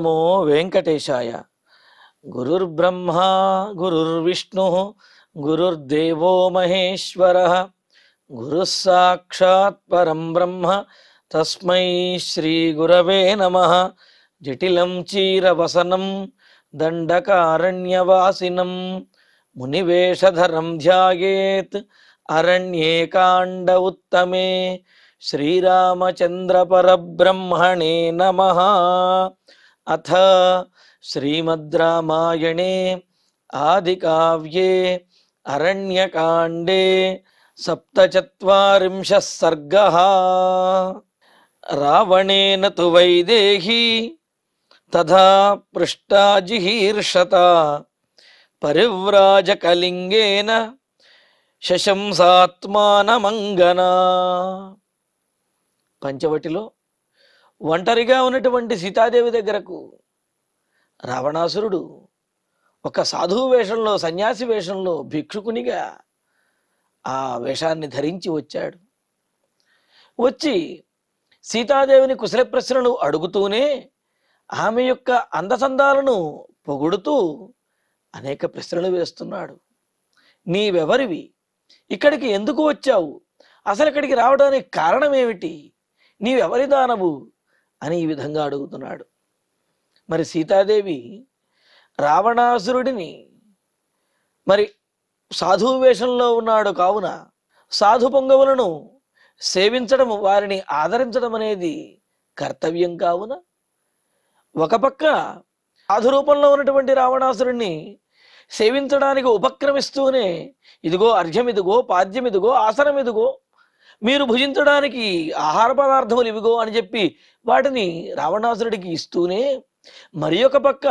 నమో వెంకటేశాయ. గురుర్బ్రహ్మా గురుర్విష్ణుః గురుర్దేవో మహేశ్వరః గురుః సాక్షాత్ పరం బ్రహ్మ తస్మై శ్రీ గురవే నమః. జటిలం చీరవసనం దండకారణ్యవాసినం మునివేషధరం ధ్యాయేత్ అరణ్యేకాండ ఉత్తమే. శ్రీరామచంద్ర పరబ్రహ్మణే నమః. అథ శ్రీమద్ రామాయణే ఆదికావ్యే అరణ్యకాండే సప్తచత్వారింశః సర్గః. రావణేన తు వైదేహీ తథా పృష్టా జిహీర్షత పరివ్రాజకలింగేన శశంసాత్మానమంగనా. పంచవటిలో ఒంటరిగా ఉన్నటువంటి సీతాదేవి దగ్గరకు రావణాసురుడు ఒక సాధువు వేషంలో, సన్యాసి వేషంలో, భిక్షుకునిగా ఆ వేషాన్ని ధరించి వచ్చాడు. వచ్చి సీతాదేవిని కుశల ప్రశ్నలు అడుగుతూనే ఆమె యొక్క అందచందాలను పొగుడుతూ అనేక ప్రశ్నలు వేస్తున్నాడు. నీవెవరివి? ఇక్కడికి ఎందుకు వచ్చావు? అసలు ఇక్కడికి రావడానికి కారణం ఏమిటి? నీవెవరి దానవు అని ఈ విధంగా అడుగుతున్నాడు. మరి సీతాదేవి రావణాసురుడిని మరి సాధువు వేషంలో ఉన్నాడు కావున సాధు పొంగవులను సేవించడం, వారిని ఆదరించడం అనేది కర్తవ్యం కావున ఒక పక్క సాధు రూపంలో ఉన్నటువంటి రావణాసురుణ్ణి సేవించడానికి ఉపక్రమిస్తూనే ఇదిగో అర్ఘ్యం, ఇదిగో పాద్యం, ఇదిగో ఆసనం, ఇదిగో మీరు భుజించడానికి ఆహార పదార్థములు ఇవిగో అని చెప్పి వాటిని రావణాసురుడికి ఇస్తూనే, మరి ఒక పక్క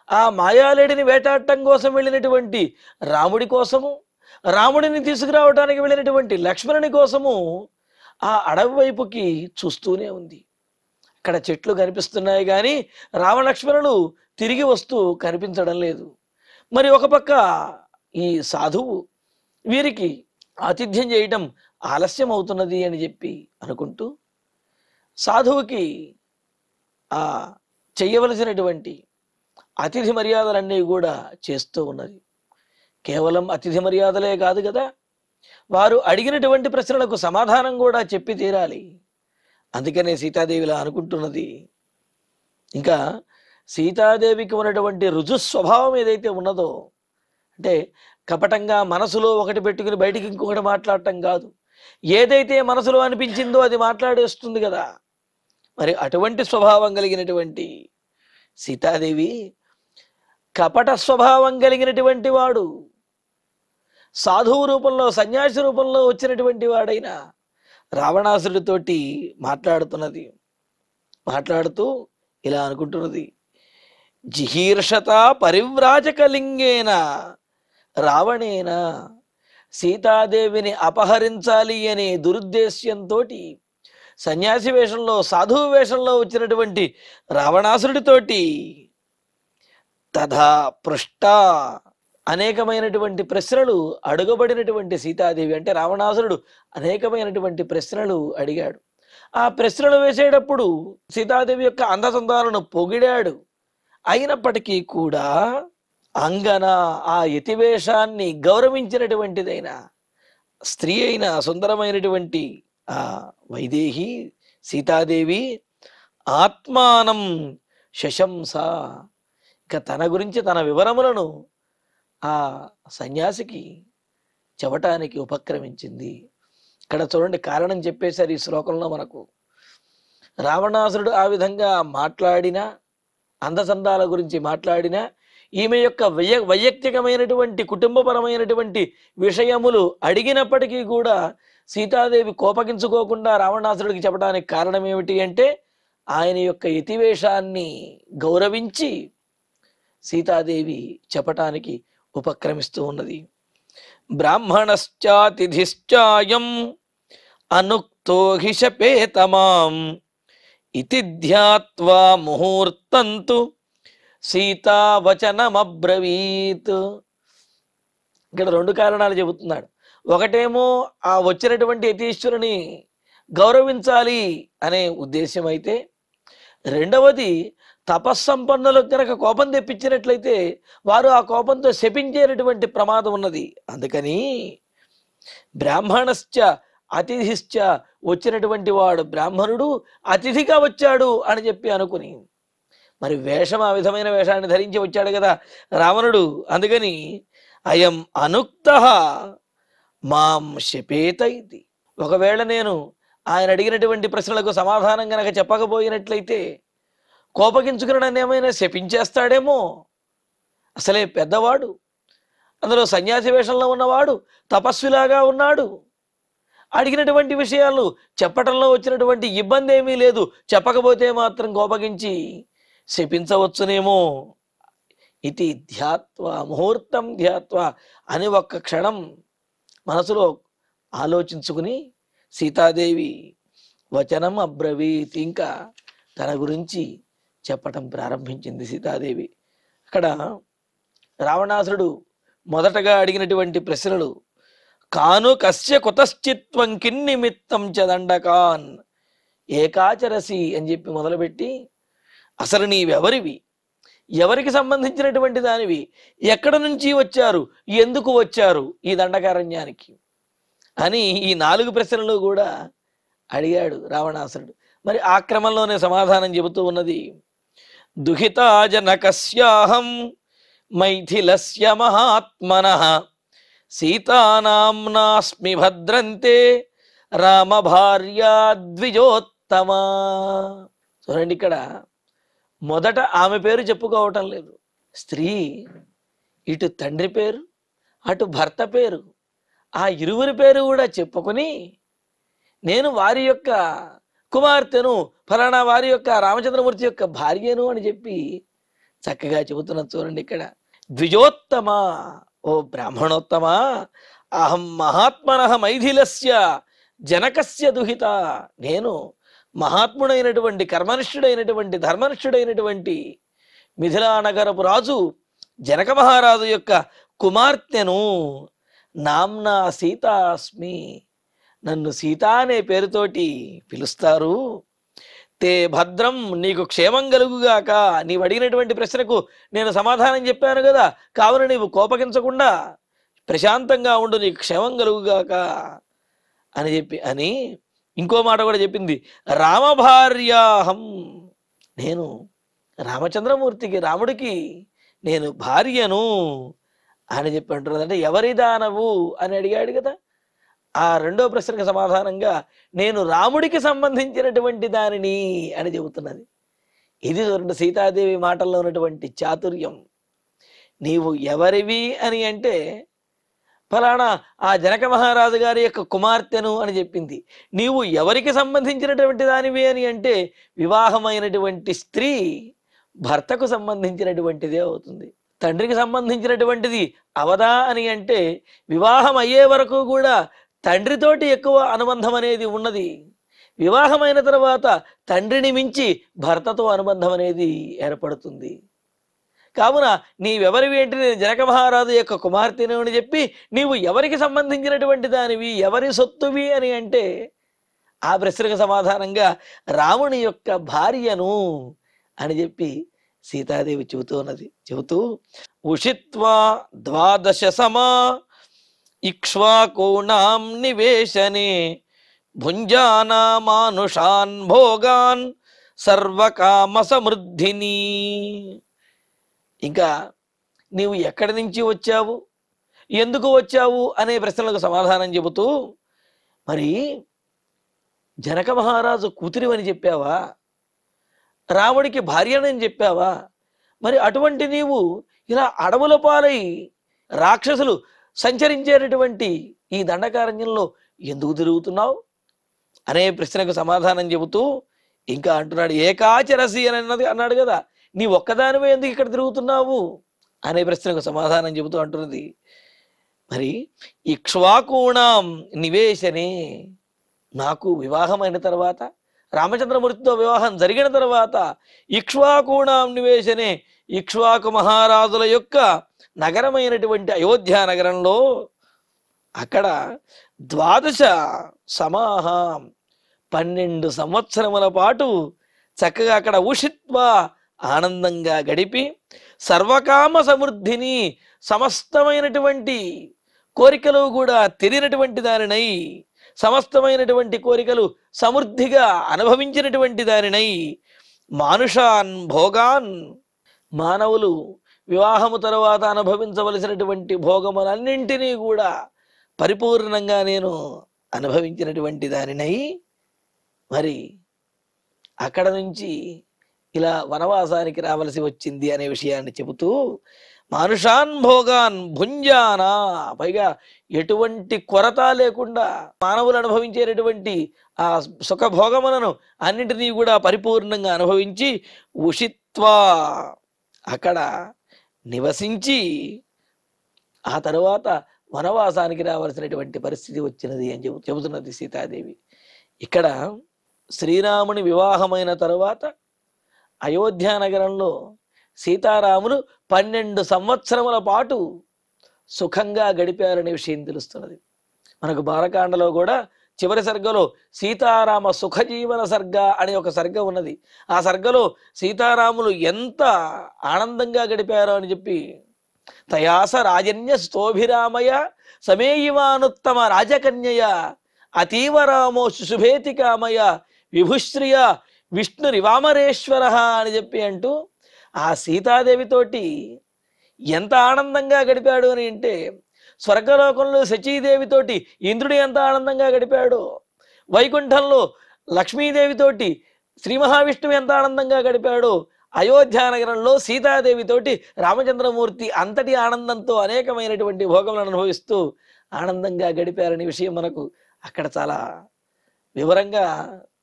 ఆ మాయాలేడిని వేటాడటం కోసం వెళ్ళినటువంటి రాముడి కోసము, రాముడిని తీసుకురావడానికి వెళ్ళినటువంటి లక్ష్మణుని కోసము ఆ అడవి వైపుకి చూస్తూనే ఉంది. అక్కడ చెట్లు కనిపిస్తున్నాయి కానీ రామలక్ష్మణులు తిరిగి వస్తూ కనిపించడం లేదు. మరి ఒక పక్క ఈ సాధువు వీరికి ఆతిథ్యం చేయటం ఆలస్యం అవుతున్నది అని చెప్పి అనుకుంటూ సాధువుకి ఆ చెయ్యవలసినటువంటి అతిథి మర్యాదలన్నీ కూడా చేస్తూ ఉన్నది. కేవలం అతిథి మర్యాదలే కాదు కదా, వారు అడిగినటువంటి ప్రశ్నలకు సమాధానం కూడా చెప్పి తీరాలి. అందుకనే సీతాదేవిలా అనుకుంటున్నది. ఇంకా సీతాదేవికి ఉన్నటువంటి రుజు స్వభావం ఏదైతే ఉన్నదో, అంటే కపటంగా మనసులో ఒకటి పెట్టుకుని బయటికి ఇంకొకటి మాట్లాడటం కాదు, ఏదైతే మనసులో అనిపించిందో అది మాట్లాడేస్తుంది కదా. మరి అటువంటి స్వభావం కలిగినటువంటి సీతాదేవి కపట స్వభావం కలిగినటువంటి వాడు సాధువు రూపంలో, సన్యాసి రూపంలో వచ్చినటువంటి వాడైన రావణాసురుడితోటి మాట్లాడుతున్నది. మాట్లాడుతూ ఇలా అనుకుంటున్నది. జిహీర్షత పరివ్రాజకలింగేన రావణేన. సీతాదేవిని అపహరించాలి అనే దురుద్దేశ్యంతో సన్యాసి వేషంలో, సాధువు వేషంలో వచ్చినటువంటి రావణాసురుడితోటి తథా పృష్ట అనేకమైనటువంటి ప్రశ్నలు అడుగబడినటువంటి సీతాదేవి, అంటే రావణాసురుడు అనేకమైనటువంటి ప్రశ్నలు అడిగాడు. ఆ ప్రశ్నలు వేసేటప్పుడు సీతాదేవి యొక్క అందచందాలను పొగిడాడు. అయినప్పటికీ కూడా అంగన, ఆ యతివేషాన్ని గౌరవించినటువంటిదైన స్త్రీ అయిన సుందరమైనటువంటి ఆ వైదేహి సీతాదేవి ఆత్మానం శశంస, ఇక తన గురించి తన వివరములను ఆ సన్యాసికి చెప్పటానికి ఉపక్రమించింది. ఇక్కడ చూడండి, కారణం చెప్పేశారు ఈ శ్లోకంలో మనకు. రావణాసురుడు ఆ విధంగా మాట్లాడినా, అందచందాల గురించి మాట్లాడినా, ఈమె యొక్క వైయక్తికమైనటువంటి కుటుంబపరమైనటువంటి విషయములు అడిగినప్పటికీ కూడా సీతాదేవి కోపగించుకోకుండా రావణాసురుడికి చెప్పడానికి కారణం ఏమిటి అంటే, ఆయన యొక్క యతివేషాన్ని గౌరవించి సీతాదేవి చెప్పటానికి ఉపక్రమిస్తూ ఉన్నది. బ్రాహ్మణశ్చాతిథిశ్చాయం అనుక్తో హి శపేతమాం ఇతి ధ్యాత్వా ముహూర్తంతు సీతావచనమబ్రవీత్. ఇక్కడ రెండు కారణాలు చెబుతున్నాడు. ఒకటేమో ఆ వచ్చినటువంటి యతీశ్వరుని గౌరవించాలి అనే ఉద్దేశం అయితే, రెండవది తపస్సంపన్నులకు కనుక కోపం తెప్పించినట్లయితే వారు ఆ కోపంతో శపించేటటువంటి ప్రమాదం ఉన్నది. అందుకని బ్రాహ్మణశ్చ అతిథిశ్చ, వచ్చినటువంటి వాడు బ్రాహ్మణుడు అతిథిగా వచ్చాడు అని చెప్పి అనుకుని, మరి వేషం ఆ విధమైన వేషాన్ని ధరించి వచ్చాడు కదా రావణుడు. అందుకని అయం అనుక్త మాం శపేత ఇది. ఒకవేళ నేను ఆయన అడిగినటువంటి ప్రశ్నలకు సమాధానం గనక చెప్పకపోయినట్లయితే కోపగించుకుని నన్ను ఏమైనా శపించేస్తాడేమో. అసలే పెద్దవాడు, అందులో సన్యాసి వేషంలో ఉన్నవాడు, తపస్విలాగా ఉన్నాడు. అడిగినటువంటి విషయాలు చెప్పటంలో వచ్చినటువంటి ఇబ్బంది ఏమీ లేదు. చెప్పకపోతే మాత్రం కోపగించి శపించవచ్చునేమో. ఇది ధ్యాత్వా ముహూర్తం ధ్యాత్వా అని ఒక్క క్షణం మనసులో ఆలోచించుకుని సీతాదేవి వచనం అబ్రవీత్, ఇంకా తన గురించి చెప్పటం ప్రారంభించింది సీతాదేవి. అక్కడ రావణాసురుడు మొదటగా అడిగినటువంటి ప్రశ్నలు కాను కస్య కుతశ్చిత్వం కిన్నిమిత్తం చదండకాన్ ఏకాచరసి అని చెప్పి మొదలుపెట్టి, అసలు నీవెవరివి, ఎవరికి సంబంధించినటువంటి దానివి, ఎక్కడ నుంచి వచ్చారు, ఎందుకు వచ్చారు ఈ దండకారణ్యానికి అని ఈ 4 ప్రశ్నలు కూడా అడిగాడు రావణాసురుడు. మరి ఆ క్రమంలోనే సమాధానం చెబుతూ ఉన్నది. దుహితా జనకస్యాహం మైథిలస్య మహాత్మనః సీతానామ్నాస్మి భద్రంతే రామ భార్యా ద్విజోత్తమా. చూడండి, ఇక్కడ మొదట ఆమె పేరు చెప్పుకోవటం లేదు. స్త్రీ ఇటు తండ్రి పేరు, అటు భర్త పేరు, ఆ ఇరువురి పేరు కూడా చెప్పుకొని నేను వారి యొక్క కుమార్తెను, ఫలానా వారి యొక్క రామచంద్రమూర్తి యొక్క భార్యను అని చెప్పి చక్కగా చెబుతున్నది. చూడండి ఇక్కడ ద్విజోత్తమ, ఓ బ్రాహ్మణోత్తమ, అహం మహాత్మనః మైథిలస్య జనకస్య దుహిత, నేను మహాత్ముడైనటువంటి కర్మనిష్ఠుడైనటువంటి ధర్మనిష్ఠుడైనటువంటి మిథిలా నగరపు రాజు జనక మహారాజు యొక్క కుమార్తెను. నామ్నా సీతాస్మి, నన్ను సీత అనే పేరుతోటి పిలుస్తారు. తే భద్రం, నీకు క్షేమం కలుగుగాక. నీవు అడిగినటువంటి ప్రశ్నకు నేను సమాధానం చెప్పాను కదా, కావున నీవు కోపగించకుండా ప్రశాంతంగా ఉండు, నీకు క్షేమం కలుగుగాక అని చెప్పి అని ఇంకో మాట కూడా చెప్పింది. రామభార్యాహం, నేను రామచంద్రమూర్తికి, రాముడికి నేను భార్యను అని చెప్పి అంటున్నది. అంటే ఎవరి దానవు అని అడిగాడు కదా, ఆ రెండో ప్రశ్నకు సమాధానంగా నేను రాముడికి సంబంధించినటువంటి దానిని అని చెబుతున్నది. ఇది చూడండి సీతాదేవి మాటల్లో ఉన్నటువంటి చాతుర్యం. నీవు ఎవరివి అని అంటే ఫలానా ఆ జనక మహారాజు గారి యొక్క కుమార్తెను అని చెప్పింది. నీవు ఎవరికి సంబంధించినటువంటి దానివి అని అంటే వివాహమైనటువంటి స్త్రీ భర్తకు సంబంధించినటువంటిదే అవుతుంది. తండ్రికి సంబంధించినటువంటిది అవదా అని అంటే వివాహం అయ్యే వరకు కూడా తండ్రితోటి ఎక్కువ అనుబంధం అనేది ఉన్నది. వివాహమైన తర్వాత తండ్రిని మించి భర్తతో అనుబంధం అనేది ఏర్పడుతుంది. కావున నీవెవరివి అంటే నేను జనక మహారాజు యొక్క కుమార్తెను అని చెప్పి, నీవు ఎవరికి సంబంధించినటువంటి దానివి, ఎవరి సొత్తువి అని అంటే ఆ ప్రశ్నకు సమాధానంగా రాముని యొక్క భార్యను అని చెప్పి సీతాదేవి చెబుతూ ఉన్నది. చెబుతూ ఉషిత్వా 12 సమా ఇక్ష్వాకూణాం నివేశనే భుంజానా మానుషాన్ భోగాన్ సర్వకామ సమృద్ధిని. ఇంకా నీవు ఎక్కడి నుంచి వచ్చావు, ఎందుకు వచ్చావు అనే ప్రశ్నలకు సమాధానం చెబుతూ, మరి జనక మహారాజు కూతురివని చెప్పావా, రాముడికి భార్యనని చెప్పావా, మరి అటువంటి నీవు ఇలా అడవుల పాలై రాక్షసులు సంచరించేటటువంటి ఈ దండకారణ్యంలో ఎందుకు తిరుగుతున్నావు అనే ప్రశ్నకు సమాధానం చెబుతూ ఇంకా అంటున్నాడు. ఏకాచరసి అని అన్నాడు కదా, నీ ఒక్కదానివే ఎందుకు ఇక్కడ తిరుగుతున్నావు అనే ప్రశ్నకు సమాధానం చెబుతూ అంటున్నది. మరి ఇక్ష్వాకూణాం నివేశనే, నాకు వివాహమైన తర్వాత, రామచంద్రమూర్తితో వివాహం జరిగిన తర్వాత ఇక్ష్వాకూణాం నివేశనే, ఇక్ష్వాకు మహారాజుల యొక్క నగరమైనటువంటి అయోధ్య నగరంలో అక్కడ 12 సమాహం 12 సంవత్సరముల పాటు చక్కగా అక్కడ ఉషిత్వ ఆనందంగా గడిపి సర్వకామ సమృద్ధిని, సమస్తమైనటువంటి కోరికలు కూడా తెలియనటువంటి దానినై, సమస్తమైనటువంటి కోరికలు సమృద్ధిగా అనుభవించినటువంటి దానినై, మానుషాన్ భోగాన్, మానవులు వివాహము తరువాత అనుభవించవలసినటువంటి భోగములన్నింటినీ కూడా పరిపూర్ణంగా నేను అనుభవించినటువంటి దానినై, మరి అక్కడ నుంచి ఇలా వనవాసానికి రావలసి వచ్చింది అనే విషయాన్ని చెబుతూ, మానుషాన్ భోగాన్ భుంజానా, పైగా ఎటువంటి కొరత లేకుండా మానవులు అనుభవించేటటువంటి ఆ సుఖభోగములను అన్నింటినీ కూడా పరిపూర్ణంగా అనుభవించి, ఉషిత్వా, అక్కడ నివసించి ఆ తరువాత వనవాసానికి రావాల్సినటువంటి పరిస్థితి వచ్చినది అని చెబుతున్నది సీతాదేవి. ఇక్కడ శ్రీరాముని వివాహమైన తరువాత అయోధ్య నగరంలో సీతారాములు 12 సంవత్సరముల పాటు సుఖంగా గడిపారనే విషయం తెలుస్తున్నది. మనకు బాలకాండలో కూడా చివరి సర్గలో సీతారామ సుఖజీవన సర్గ అనే ఒక సర్గ ఉన్నది. ఆ సర్గలో సీతారాములు ఎంత ఆనందంగా గడిపారో అని చెప్పి, తయాస రాజన్య స్తోభిరామయ సమేయివానుత్తమ రాజకన్యయ అతీవరామో శుభేతికామయ విభుశ్రియ విష్ణురివామరేశ్వర అని చెప్పి అంటూ ఆ సీతాదేవితోటి ఎంత ఆనందంగా గడిపాడు అని అంటే, స్వర్గలోకంలో శచీదేవితోటి ఇంద్రుడు ఎంత ఆనందంగా గడిపాడో, వైకుంఠంలో లక్ష్మీదేవితోటి శ్రీ మహావిష్ణువు ఎంత ఆనందంగా గడిపాడో, అయోధ్య నగరంలో సీతాదేవితోటి రామచంద్రమూర్తి అంతటి ఆనందంతో అనేకమైనటువంటి భోగములను అనుభవిస్తూ ఆనందంగా గడిపారనే విషయం మనకు అక్కడ చాలా వివరంగా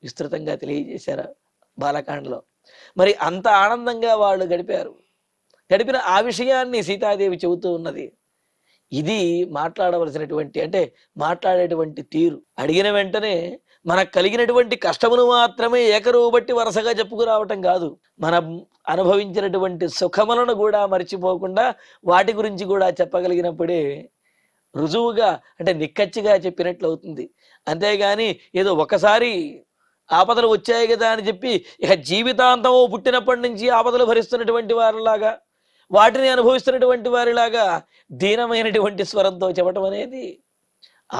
విస్తృతంగా తెలియజేశారు బాలకాండలో. మరి అంత ఆనందంగా వాళ్ళు గడిపిన ఆ విషయాన్ని సీతాదేవి చెబుతూ ఉన్నది. ఇది మాట్లాడవలసినటువంటి, అంటే మాట్లాడేటువంటి తీరు. అడిగిన వెంటనే మనకు కలిగినటువంటి కష్టమును మాత్రమే ఏకరువు బట్టి వరుసగా చెప్పుకురావటం కాదు, మనం అనుభవించినటువంటి సుఖములను కూడా మర్చిపోకుండా వాటి గురించి కూడా చెప్పగలిగినప్పుడే రుజువుగా, అంటే నిక్కచ్చిగా చెప్పినట్లు అవుతుంది. అంతేగాని ఏదో ఒకసారి ఆపదలు వచ్చాయి కదా అని చెప్పి ఇక జీవితాంతము పుట్టినప్పటి నుంచి ఆపదలు భరిస్తున్నటువంటి వారిలాగా, వాటిని అనుభవిస్తున్నటువంటి వారిలాగా దీనమైనటువంటి స్వరంతో చెప్పటం అనేది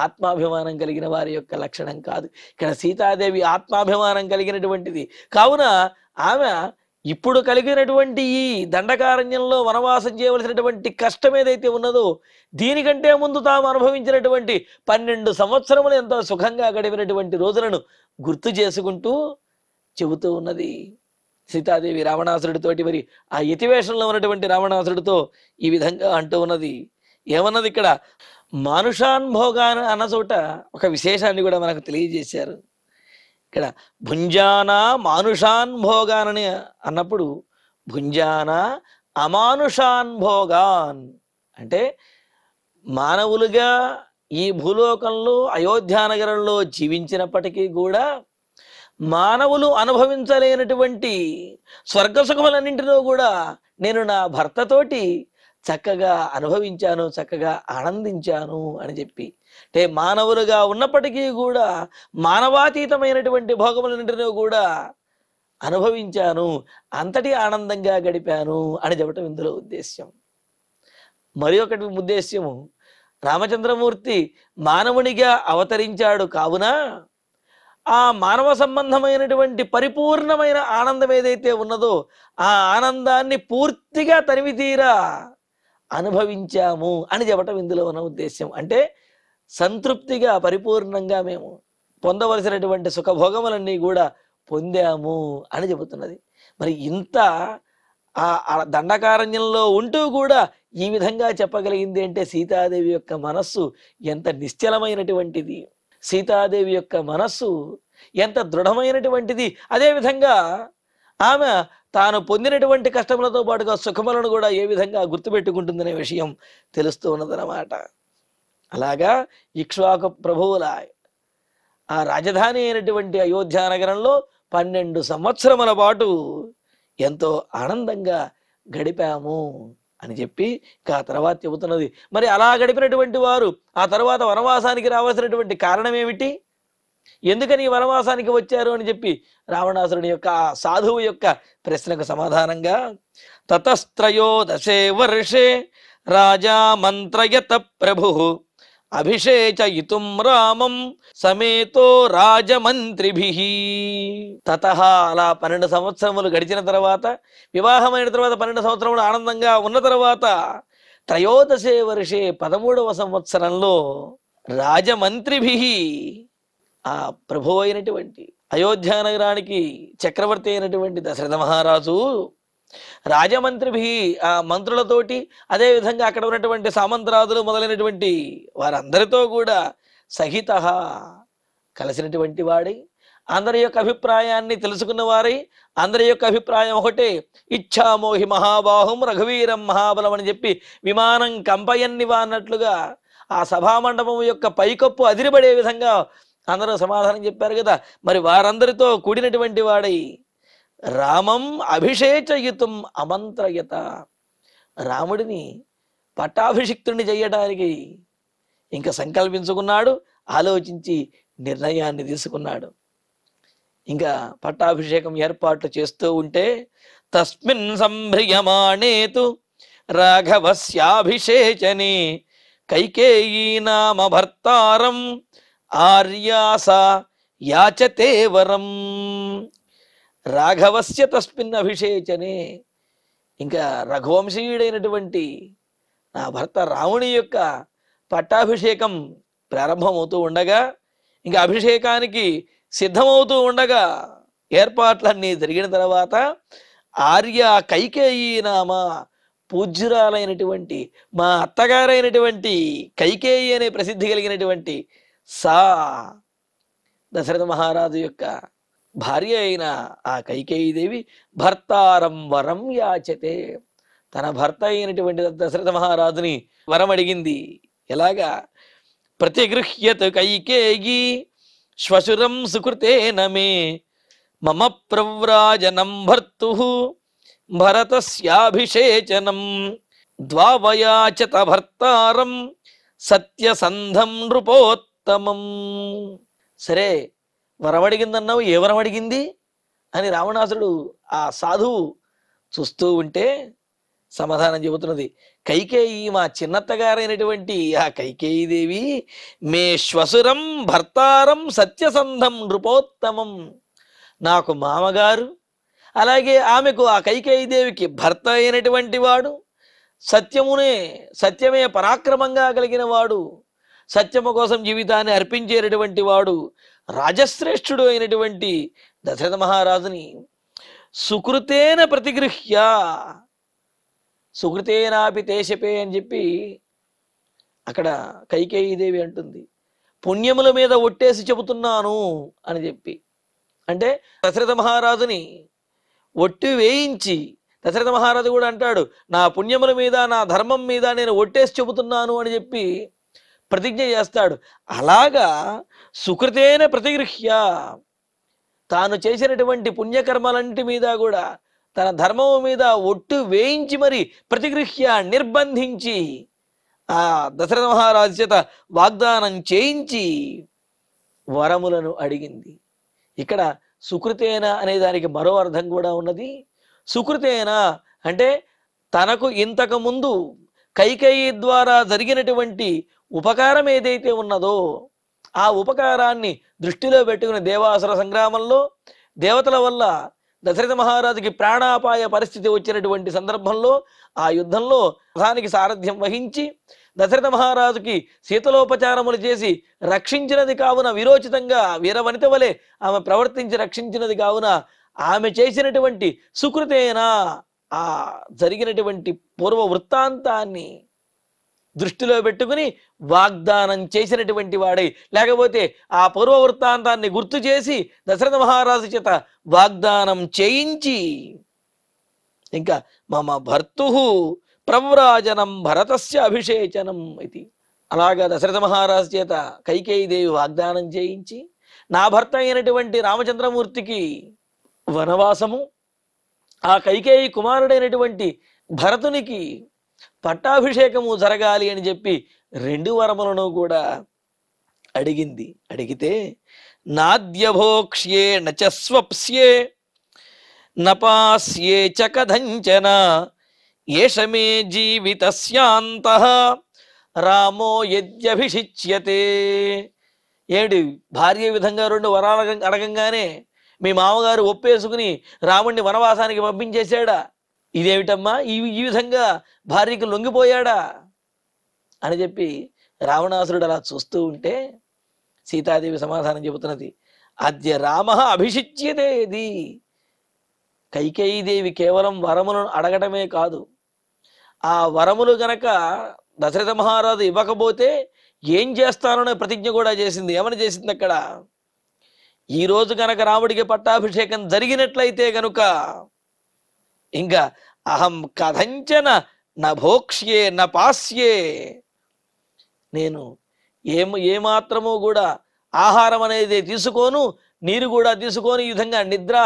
ఆత్మాభిమానం కలిగిన వారి యొక్క లక్షణం కాదు. ఇక్కడ సీతాదేవి ఆత్మాభిమానం కలిగినటువంటిది కావున ఆమె ఇప్పుడు కలిగినటువంటి ఈ దండకారణ్యంలో వనవాసం చేయవలసినటువంటి కష్టం ఏదైతే ఉన్నదో, దీనికంటే ముందు తాము అనుభవించినటువంటి 12 సంవత్సరములు ఎంతో సుఖంగా గడిపినటువంటి రోజులను గుర్తు చేసుకుంటూ చెబుతూ ఉన్నది సీతాదేవి రావణాసురుడితోటి. మరి ఆ యతివేషంలో ఉన్నటువంటి రావణాసురుడితో ఈ విధంగా అంటూ ఉన్నది. ఏమన్నది ఇక్కడ, మానుషాన్ భోగాన్ అన్న చోట ఒక విశేషాన్ని కూడా మనకు తెలియజేశారు. ఇక్కడ భుంజానా మానుషాన్ భోగాన్ అని అన్నప్పుడు, భుంజానా అమానుషాన్ భోగాన్ అంటే మానవులుగా ఈ భూలోకంలో అయోధ్యానగరంలో జీవించినప్పటికీ కూడా మానవులు అనుభవించలేనటువంటి స్వర్గసుఖములన్నింటిలో కూడా నేను నా భర్తతోటి చక్కగా అనుభవించాను, చక్కగా ఆనందించాను అని చెప్పి, అంటే మానవులుగా ఉన్నప్పటికీ కూడా మానవాతీతమైనటువంటి భోగములన్నింటిలో కూడా అనుభవించాను, అంతటి ఆనందంగా గడిపాను అని చెప్పటం ఇందులో ఉద్దేశ్యం. మరి ఒకటి ఉద్దేశ్యము, రామచంద్రమూర్తి మానవునిగా అవతరించాడు కావున ఆ మానవ సంబంధమైనటువంటి పరిపూర్ణమైన ఆనందం ఏదైతే ఉన్నదో ఆ ఆనందాన్ని పూర్తిగా తనివితీరా అనుభవించాము అని చెప్పటం ఇందులో ఉన్న ఉద్దేశ్యం. అంటే సంతృప్తిగా పరిపూర్ణంగా మేము పొందవలసినటువంటి సుఖభోగములన్నీ కూడా పొందాము అని చెబుతున్నది. మరి ఇంత ఆ దండకారణ్యంలో ఉంటూ కూడా ఈ విధంగా చెప్పగలిగింది అంటే సీతాదేవి యొక్క మనస్సు ఎంత నిశ్చలమైనటువంటిది, సీతాదేవి యొక్క మనస్సు ఎంత దృఢమైనటువంటిది. అదేవిధంగా ఆమె తాను పొందినటువంటి కష్టములతో పాటుగా సుఖములను కూడా ఏ విధంగా గుర్తుపెట్టుకుంటుందనే విషయం తెలుస్తూ ఉన్నదన్నమాట. అలాగా ఇక్ష్వాకు ప్రభువుల ఆ రాజధాని అయినటువంటి అయోధ్య నగరంలో 12 సంవత్సరముల పాటు ఎంతో ఆనందంగా గడిపాము అని చెప్పి ఆ తర్వాత చెబుతున్నది. మరి అలా గడిపినటువంటి వారు ఆ తర్వాత వనవాసానికి రావాల్సినటువంటి కారణం ఏమిటి? ఎందుకని ఈ వనవాసానికి వచ్చారు అని చెప్పి రావణాసురుని యొక్క ఆ సాధువు యొక్క ప్రశ్నకు సమాధానంగా, తతస్త్రయోదశే వర్షే రాజా మంత్రయత ప్రభు అభిషేచయితుం రామం సమేతో రాజమంత్రిభి. తతః అలా 12 సంవత్సరములు గడిచిన తర్వాత, వివాహమైన తర్వాత 12 సంవత్సరములు ఆనందంగా ఉన్న తర్వాత, త్రయోదశే వర్షే 13వ సంవత్సరంలో రాజమంత్రిభి, ఆ ప్రభు అయినటువంటి అయోధ్య నగరానికి చక్రవర్తి అయినటువంటి దశరథ మహారాజు రాజమంత్రిభి, ఆ మంత్రులతోటి, అదేవిధంగా అక్కడ ఉన్నటువంటి సామంతరాజులు మొదలైనటువంటి వారందరితో కూడా సహిత కలిసినటువంటి వాడై, అందరి యొక్క అభిప్రాయాన్ని తెలుసుకున్న వారై, అందరి యొక్క అభిప్రాయం ఒకటే, ఇచ్ఛామోహి మహాబాహుం రఘువీరం మహాబలం అని చెప్పి విమానం కంపయన్నివా అన్నట్లుగా ఆ సభామండపం యొక్క పైకప్పు అదిరిపడే విధంగా అందరూ సమాధానం చెప్పారు కదా. మరి వారందరితో కూడినటువంటి వాడై రామం అభిషేచయితుం అమంత్రయత, రాముడిని పట్టాభిషిక్తుడిని చేయడానికి ఇంకా సంకల్పించుకున్నాడు, ఆలోచించి నిర్ణయాన్ని తీసుకున్నాడు. ఇంకా పట్టాభిషేకం ఏర్పాట్లు చేస్తూ ఉంటే, తస్మిన్ సంభ్రియమాణేతు రాఘవస్యాభిషేచనే కైకేయీ నామ భర్తారం ఆర్యాస యాచతే వరం. రాఘవస్య తస్మిన్ అభిషేచనే, ఇంకా రఘువంశీయుడైనటువంటి నా భర్త రాముని యొక్క పట్టాభిషేకం ప్రారంభమవుతూ ఉండగా, ఇంకా అభిషేకానికి సిద్ధమవుతూ ఉండగా, ఏర్పాట్లన్నీ జరిగిన తర్వాత, ఆర్య కైకేయీ నామ పూజ్యురాలైనటువంటి మా అత్తగారైనటువంటి కైకేయి అనే ప్రసిద్ధి కలిగినటువంటి సా, దశరథ మహారాజు యొక్క భార్య అయిన ఆ కైకేయీదేవి భర్తారం వరం యాచతే, తన భర్త అయినటువంటి దశరథ మహారాజుని వరం అడిగింది. ఎలాగా? ప్రతిగృహ్యత కైకేయీ శ్వశురం సుకృతేన మే మమ ప్రవ్రాజనం భర్తు భరతస్యాభిషేచనం ద్వావయాచత భర్తారం సత్యసంధం నృపోత్తమం. సరే, వరం అడిగిందన్నావు, ఏ వరం అడిగింది అని రావణాసుడు ఆ సాధువు చూస్తూ ఉంటే సమాధానం చెబుతున్నది. కైకేయి, మా చిన్నత్తగారైనటువంటి ఆ కైకేయీదేవి, మే శ్వశురం భర్తారం సత్యసంధం నృపోత్తమం, నాకు మామగారు, అలాగే ఆమెకు ఆ కైకేయీదేవికి భర్త అయినటువంటి వాడు, సత్యమే పరాక్రమంగా కలిగిన వాడు, సత్యము కోసం జీవితాన్ని అర్పించేటటువంటి వాడు, రాజశ్రేష్ఠుడు అయినటువంటి దశరథ మహారాజుని సుకృతేన ప్రతిగృహ్య, సుకృతేనాపి తేశపే అని చెప్పి అక్కడ కైకేయీదేవి అంటుంది. పుణ్యముల మీద ఒట్టేసి చెబుతున్నాను అని చెప్పి, అంటే దశరథ మహారాజుని ఒట్టి వేయించి, దశరథ మహారాజు కూడా అంటాడు, నా పుణ్యముల మీద, నా ధర్మం మీద నేను ఒట్టేసి చెబుతున్నాను అని చెప్పి ప్రతిజ్ఞ చేస్తాడు. అలాగా సుకృతేన ప్రతిగృహ్య, తాను చేసినటువంటి పుణ్యకర్మలంటి మీద కూడా తన ధర్మము మీద ఒట్టు వేయించి మరి ప్రతిగృహ్య నిర్బంధించి ఆ దశరథ మహారాజు చేత వాగ్దానం చేయించి వరములను అడిగింది. ఇక్కడ సుకృతేన అనే దానికి మరో అర్థం కూడా ఉన్నది. సుకృతేన అంటే తనకు ఇంతకు ముందు కైకేయి ద్వారా జరిగినటువంటి ఉపకారం ఏదైతే ఉన్నదో ఆ ఉపకారాన్ని దృష్టిలో పెట్టుకుని దేవాసుర సంగ్రామంలో దేవతల వల్ల దశరథ మహారాజుకి ప్రాణాపాయ పరిస్థితి వచ్చినటువంటి సందర్భంలో ఆ యుద్ధంలో రథానికి సారథ్యం వహించి దశరథ మహారాజుకి శీతలోపచారములు చేసి రక్షించినది కావున, విరోచితంగా వీరవనిత వలె ఆమె ప్రవర్తించి రక్షించినది కావున, ఆమె చేసినటువంటి సుకృతేన ఆ జరిగినటువంటి పూర్వ వృత్తాంతాన్ని దృష్టిలో పెట్టుకుని వాగ్దానం చేసినటువంటి వాడై, లేకపోతే ఆ పూర్వ వృత్తాంతాన్ని గుర్తు చేసి దశరథ మహారాజు చేత వాగ్దానం చేయించి, ఇంకా మమ భర్తు ప్రవ్రాజనం భరతస్య అభిషేచనం ఇది, అలాగా దశరథ మహారాజు చేత కైకేయీదేవి వాగ్దానం చేయించి నా భర్త అయినటువంటి రామచంద్రమూర్తికి వనవాసము, ఆ కైకేయి కుమారుడైనటువంటి భరతునికి పట్టాభిషేకము జరగాలి అని చెప్పి 2 వరములను కూడా అడిగింది. అడిగితే నాద్యభోక్ష్యే నచ స్వప్స్యే నపాస్యే చ కథంచన ఏష మే జీవితస్యాంతః రామో యద్యభిషిచ్యతే. ఏడు భార్య విధంగా 2 వరాలు అడగంగానే మీ మామగారు ఒప్పేసుకుని రాముణ్ణి వనవాసానికి పంపించేశాడా? ఇదేమిటమ్మా, ఈ విధంగా భార్యకు లొంగిపోయాడా అని చెప్పి రావణాసురుడు అలా చూస్తూ ఉంటే సీతాదేవి సమాధానం చెబుతున్నది, అద్య రామ అభిషిచ్యతే. ఇది కైకేయీదేవి కేవలం వరములను అడగటమే కాదు, ఆ వరములు గనక దశరథ మహారాజు ఇవ్వకపోతే ఏం చేస్తాననే ప్రతిజ్ఞ కూడా చేసింది. ఏమని చేసింది అక్కడ, ఈరోజు కనుక రాముడికి పట్టాభిషేకం జరిగినట్లయితే గనుక ఇంకా అహం కథంచన నభోక్ష్యే నపాస్యే, నేను ఏమాత్రము కూడా ఆహారం అనేది తీసుకోను, నీరు కూడా తీసుకొని ఈ విధంగా నిద్ర,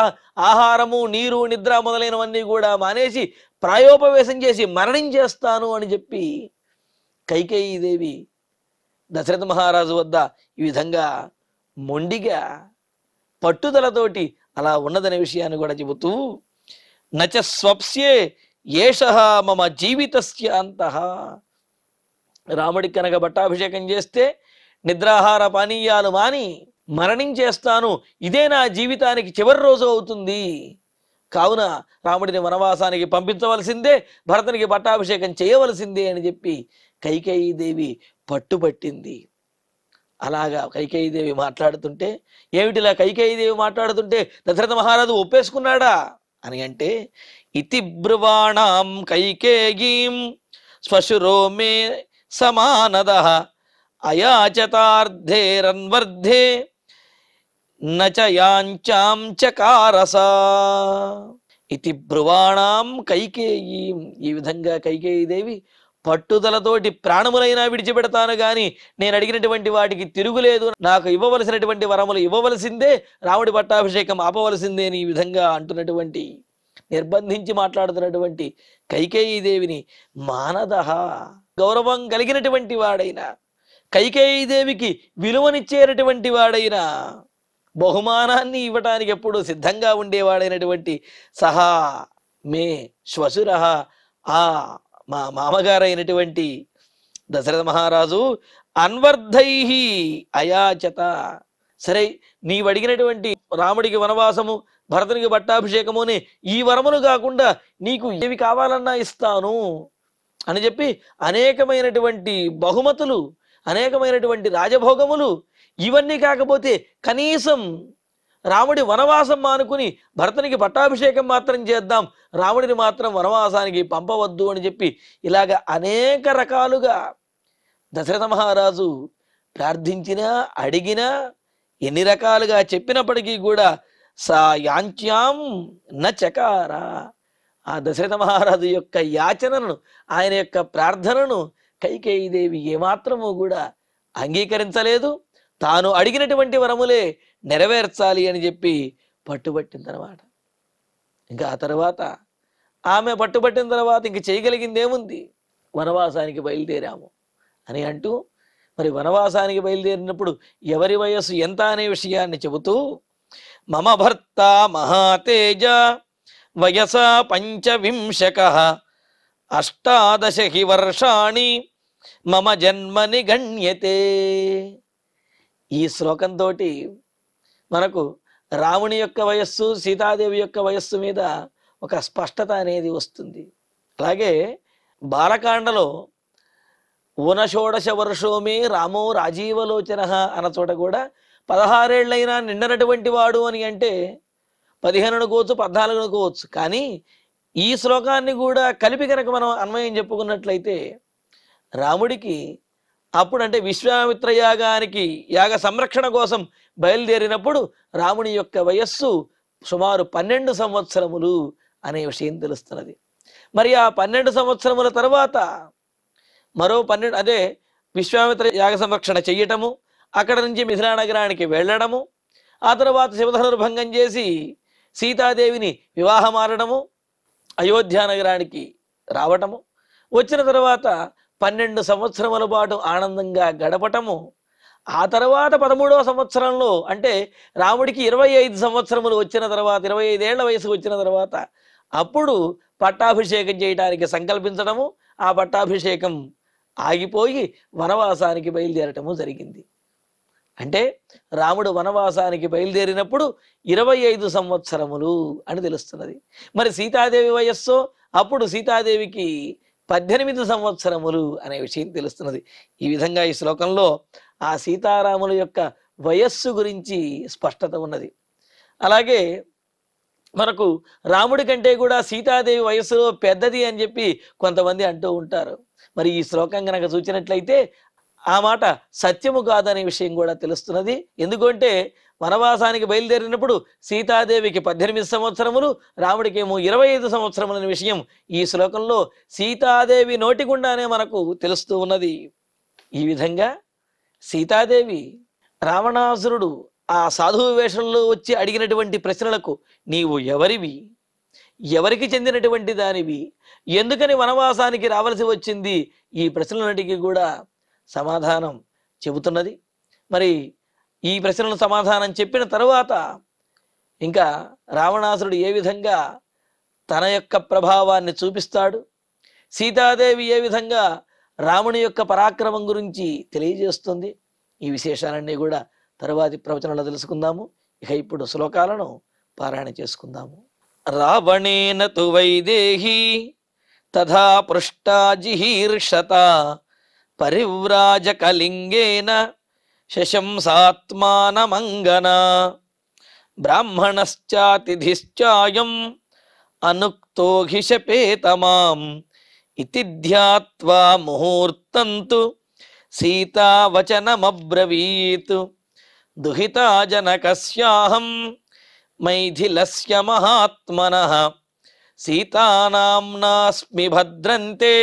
ఆహారము, నీరు, నిద్ర మొదలైనవన్నీ కూడా మానేసి ప్రాయోపవేశం చేసి మరణించేస్తాను అని చెప్పి కైకేయీదేవి దశరథ మహారాజు వద్ద ఈ విధంగా మొండిగా పట్టుదలతోటి అలా ఉన్నదనే విషయాన్ని కూడా చెబుతూ, నచ స్వప్స్యే ఏషః మమ జీవితస్య అంతః. రాముడికి కనుక పట్టాభిషేకం చేస్తే నిద్రాహార పానీయాలు మాని మరణించేస్తాను, ఇదే నా జీవితానికి చివరి రోజు అవుతుంది. కావున రాముడిని వనవాసానికి పంపించవలసిందే, భరతునికి పట్టాభిషేకం చేయవలసిందే అని చెప్పి కైకేయీదేవి పట్టుబట్టింది. అలాగా కైకేయీదేవి మాట్లాడుతుంటే, ఏమిటిలా కైకేయీదేవి మాట్లాడుతుంటే దశరథ మహారాజు ఒప్పేసుకున్నాడా అని అంటే, ఇతి బ్రువాణాం కైకేయీం శ్వశురో మే సమానదః అయాచతార్థేరన్వర్ధే నచ యాంచాం చకారసా. ఇతి బ్రువాణాం కైకేయీం. ఈ విధంగా కైకేయీదేవి పట్టుదలతోటి ప్రాణములైనా విడిచిపెడతాను గాని నేను అడిగినటువంటి వాటికి తిరుగులేదు, నాకు ఇవ్వవలసినటువంటి వరములు ఇవ్వవలసిందే, రాముడి పట్టాభిషేకం ఆపవలసిందే అని ఈ విధంగా అంటున్నటువంటి, నిర్బంధించి మాట్లాడుతున్నటువంటి కైకేయీదేవిని మానదః, గౌరవం కలిగినటువంటి వాడైన, కైకేయీదేవికి విలువనిచ్చేటటువంటి వాడైన, బహుమానాన్ని ఇవ్వటానికి ఎప్పుడు సిద్ధంగా ఉండేవాడైనటువంటి సహా మే శ్వశుర, ఆ మా మామగారైనటువంటి దశరథ మహారాజు అన్వర్ధై అయాచత. సరే, నీవు అడిగినటువంటి రాముడికి వనవాసము, భరతునికి పట్టాభిషేకము అని ఈ వరములు కాకుండా నీకు ఏవి కావాలన్నా ఇస్తాను అని చెప్పి అనేకమైనటువంటి బహుమతులు, అనేకమైనటువంటి రాజభోగములు, ఇవన్నీ కాకపోతే కనీసం రాముడి వనవాసం మానుకుని భరతునికి పట్టాభిషేకం మాత్రం చేద్దాం, రాముడిని మాత్రం వనవాసానికి పంపవద్దు అని చెప్పి ఇలాగ అనేక రకాలుగా దశరథ మహారాజు ప్రార్థించినా అడిగినా ఎన్ని రకాలుగా చెప్పినప్పటికీ కూడా సా యాంచ్యాం న చకార. ఆ దశరథ మహారాజు యొక్క యాచనను, ఆయన యొక్క ప్రార్థనను కైకేయీదేవి ఏమాత్రము కూడా అంగీకరించలేదు. తాను అడిగినటువంటి వరములే నెరవేర్చాలి అని చెప్పి పట్టుబట్టిందనమాట. ఇంకా ఆ తర్వాత ఆమె పట్టుబట్టిన తర్వాత ఇంక చేయగలిగింది ఏముంది, వనవాసానికి బయలుదేరాము అని అంటూ, మరి వనవాసానికి బయలుదేరినప్పుడు ఎవరి వయస్సు ఎంత అనే విషయాన్ని చెబుతూ, మమ భర్త మహాతేజ వయసా 25 18 వర్షాణి మమ జన్మని గణ్యతే. ఈ శ్లోకంతో మనకు రాముని యొక్క వయస్సు, సీతాదేవి యొక్క వయస్సు మీద ఒక స్పష్టత అనేది వస్తుంది. అలాగే బాలకాండలో 19 వర్షోమే రామో రాజీవలోచన అన్న చోట కూడా 16 ఏళ్ళైనా నిండనటువంటి వాడు అని అంటే 15 అనుకోవచ్చు, 14 అనుకోవచ్చు. కానీ ఈ శ్లోకాన్ని కూడా కలిపి కనుక మనం అన్వయం చెప్పుకున్నట్లయితే రాముడికి అప్పుడు అంటే విశ్వామిత్ర యాగానికి యాగ సంరక్షణ కోసం బయలుదేరినప్పుడు రాముని యొక్క వయస్సు సుమారు 12 సంవత్సరములు అనే విషయం తెలుస్తున్నది. మరి ఆ 12 సంవత్సరముల తర్వాత మరో 12, అదే విశ్వామిత్ర యాగ సంరక్షణ చెయ్యటము, అక్కడ నుంచి మిథిలా నగరానికి వెళ్ళడము, ఆ తర్వాత శివధనుర్భంగం చేసి సీతాదేవిని వివాహమాడము, అయోధ్య నగరానికి రావటము, వచ్చిన తర్వాత 12 సంవత్సరముల పాటు ఆనందంగా గడపటము, ఆ తర్వాత 13వ సంవత్సరంలో అంటే రాముడికి 25 సంవత్సరములు వచ్చిన తర్వాత 25 ఏళ్ల వయసు వచ్చిన తర్వాత అప్పుడు పట్టాభిషేకం చేయడానికి సంకల్పించడము, ఆ పట్టాభిషేకం ఆగిపోయి వనవాసానికి బయలుదేరటము జరిగింది. అంటే రాముడు వనవాసానికి బయలుదేరినప్పుడు 25 సంవత్సరములు అని తెలుస్తున్నది. మరి సీతాదేవి వయస్సు అప్పుడు సీతాదేవికి 18 సంవత్సరములు అనే విషయం తెలుస్తున్నది. ఈ విధంగా ఈ శ్లోకంలో ఆ సీతారాముల యొక్క వయస్సు గురించి స్పష్టత ఉన్నది. అలాగే మనకు రాముడి కంటే కూడా సీతాదేవి వయస్సులో పెద్దది అని చెప్పి కొంతమంది అంటూ ఉంటారు. మరి ఈ శ్లోకం కనుక చూసినట్లయితే ఆ మాట సత్యము కాదనే విషయం కూడా తెలుస్తున్నది. ఎందుకంటే వనవాసానికి బయలుదేరినప్పుడు సీతాదేవికి 18 సంవత్సరములు, రాముడికేమో 25 సంవత్సరములనే విషయం ఈ శ్లోకంలో సీతాదేవి నోటి గుండానే మనకు తెలుస్తూ ఉన్నది. ఈ విధంగా సీతాదేవి రావణాసురుడు ఆ సాధువు వేషంలో వచ్చి అడిగినటువంటి ప్రశ్నలకు నీవు ఎవరివి, ఎవరికి చెందినటువంటి దానివి, ఎందుకని వనవాసానికి రావలసి వచ్చింది, ఈ ప్రశ్నలన్నిటికీ కూడా సమాధానం చెబుతున్నది. మరి ఈ ప్రశ్నలకు సమాధానం చెప్పిన తరువాత ఇంకా రావణాసురుడు ఏ విధంగా తన యొక్క ప్రభావాన్ని చూపిస్తాడు, సీతాదేవి ఏ విధంగా రాముని యొక్క పరాక్రమం గురించి తెలియజేస్తుంది, ఈ విశేషాలన్నీ కూడా తరువాతి ప్రవచనంలో తెలుసుకుందాము. ఇక ఇప్పుడు శ్లోకాలను పారాయణ చేసుకుందాము. రావణేన తు వైదేహి తథా పృష్టా జిహీర్షత పరివ్రాజకలింగేన శశంసాత్మానమంగనా బ్రాహ్మణశ్చాతిథిశ్చాయం అనుక్తో హిషపేతమాం ఇతి ధ్యాత్వా ముహూర్తంతు సీతావచనమబ్రవీత్ దుహితా జనకస్యాహం మైథిలస్య మహాత్మనః సీతానామ్నాస్మి భద్రంతే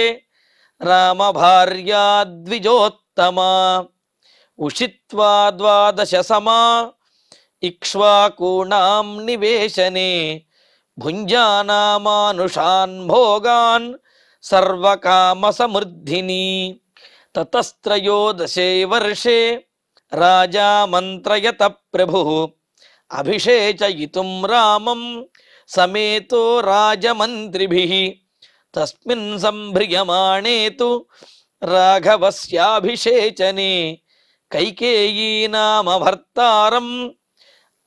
రామభార్యా ద్విజోత్తమా ఉషిత్వా 12 సమా ఇక్ష్వాకూణాం నివేశనే భుంజానామానుషాన్ భోగాన్ సర్వకామసమృద్ధిని తతస్త్రయోదశే వర్షే రాజా మంత్రయత ప్రభుః అభిషేచయితుం రామం సమేతో రాజమంత్రిభిః తస్మిన్ సంభ్రియమాణే తు రాఘవస్యాభిషేచనే కైకేయీ నామ భర్తారం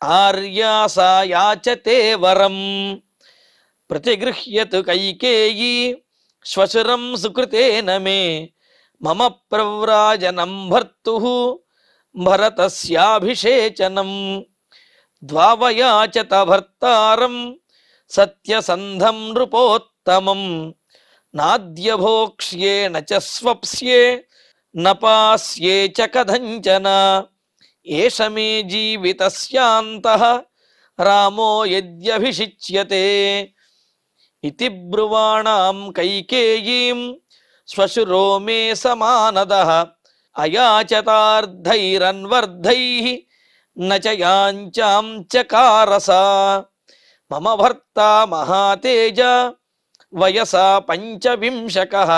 ఆర్యా సా యాచతే వరం ప్రతిగృహ్యతు కైకేయీ శ్వశురం సుకృతేన మే మమ ప్రవ్రాజనం భర్తుః భరతస్యాభిషేచనం ద్వావయాచత భర్తారం సత్యసంధం నృపోత్తమం నాద్యభోక్ష్యే నచ స్వప్స్యే నపాస్యే చ కథంచన ఏష మే జీవితస్యాంతః రామో యద్యభిషిచ్యతే ఇతి బ్రువాణాం కైకేయీం శ్వశురో మే సమానదః అయాచతార్ధైరన్వర్ధైః నచ యాంచాం చకారసా మమ భర్తా మహాతేజ వయసా 25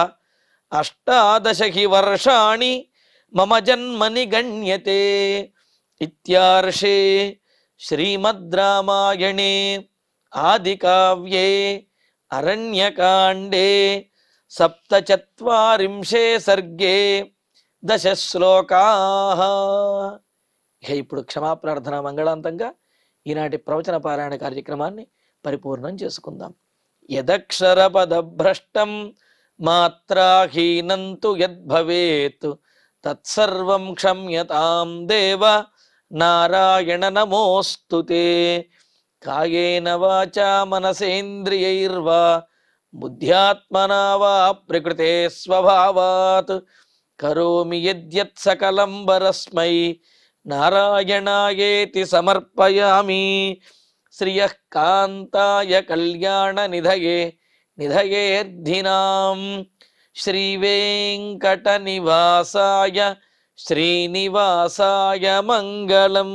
18 హి వర్షాణి మమ జన్మని గణ్యతే ఇత్యార్షే శ్రీమద్ రామాయణే ఆదికావ్యే అరణ్యకాండే 47 సర్గే 10 శ్లోకాః. ఇక ఇప్పుడు క్షమాప్రార్థన మంగళాంతంగా ఈనాటి ప్రవచన పారాయణ కార్యక్రమాన్ని పరిపూర్ణం చేసుకుందాం. యదక్షరపదభ్రష్టం మాత్రాహీనం తు యద్భవేత్ తత్సర్వం క్షమ్యతాం దేవ నారాయణ నమోస్తుతే. కాయేన వాచా మనసేంద్రియైర్వా బుద్ధ్యాత్మనా వా ప్రకృతే స్వభావాత్ కరోమి యద్యత్ సకలం పరస్మై నారాయణాయేతి సమర్పయామి. శ్రియః కాంతాయ కళ్యాణ నిధయే నిధయేర్ధినాం శ్రీ వెంకట నివాసాయ శ్రీనివాసాయ మంగళం.